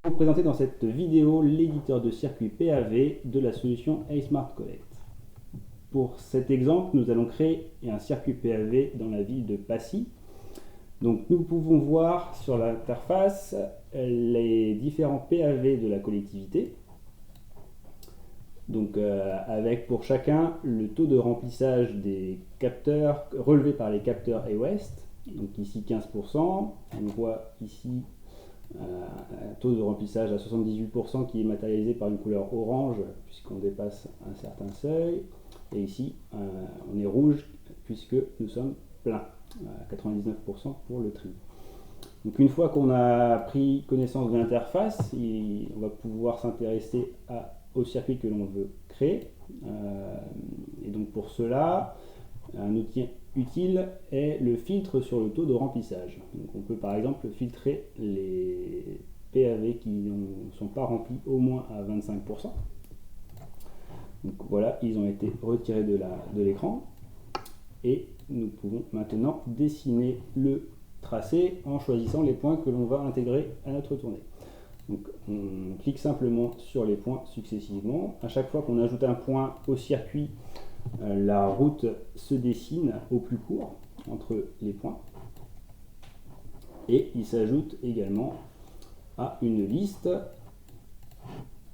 Je vais vous présenter dans cette vidéo l'éditeur de circuit PAV de la solution iSmart Collect. Pour cet exemple, nous allons créer un circuit PAV dans la ville de Passy. Donc nous pouvons voir sur l'interface les différents PAV de la collectivité. Donc avec pour chacun le taux de remplissage des capteurs relevé par les capteurs eWest. Donc ici 15%, on voit ici un taux de remplissage à 78% qui est matérialisé par une couleur orange puisqu'on dépasse un certain seuil, et ici on est rouge puisque nous sommes pleins, à 99% pour le tri. Donc une fois qu'on a pris connaissance de l'interface, on va pouvoir s'intéresser au circuit que l'on veut créer, et donc pour cela un outil utile est le filtre sur le taux de remplissage. Donc on peut par exemple filtrer les PAV qui ne sont pas remplis au moins à 25%. Donc voilà, ils ont été retirés de l'écran et nous pouvons maintenant dessiner le tracé en choisissant les points que l'on va intégrer à notre tournée. Donc on clique simplement sur les points successivement. À chaque fois qu'on ajoute un point au circuit, la route se dessine au plus court entre les points et il s'ajoute également à une liste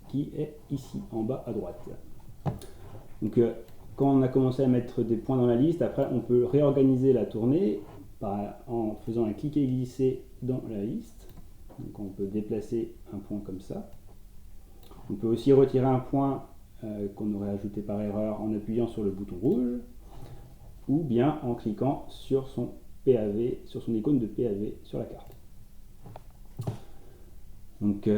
qui est ici en bas à droite. Donc quand on a commencé à mettre des points dans la liste, après on peut réorganiser la tournée en faisant un cliquer et glisser dans la liste. Donc on peut déplacer un point comme ça. On peut aussi retirer un point qu'on aurait ajouté par erreur en appuyant sur le bouton rouge, ou bien en cliquant sur son PAV, sur son icône de PAV sur la carte. Donc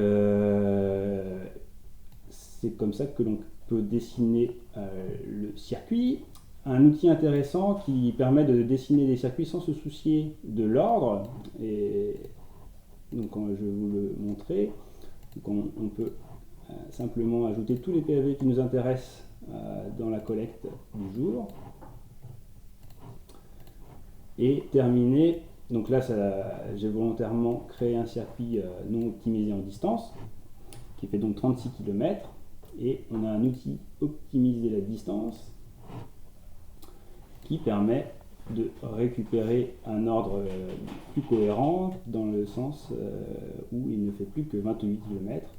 c'est comme ça que l'on peut dessiner le circuit. Un outil intéressant qui permet de dessiner des circuits sans se soucier de l'ordre, et donc je vais vous le montrer. Donc on peut simplement ajouter tous les PAV qui nous intéressent dans la collecte du jour et terminer. Donc là j'ai volontairement créé un circuit non optimisé en distance qui fait donc 36 km, et on a un outil optimiser la distance qui permet de récupérer un ordre plus cohérent dans le sens où il ne fait plus que 28 km.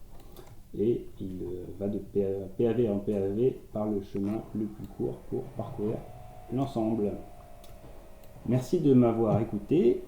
Et il va de PAV en PAV par le chemin le plus court pour parcourir l'ensemble. Merci de m'avoir écouté.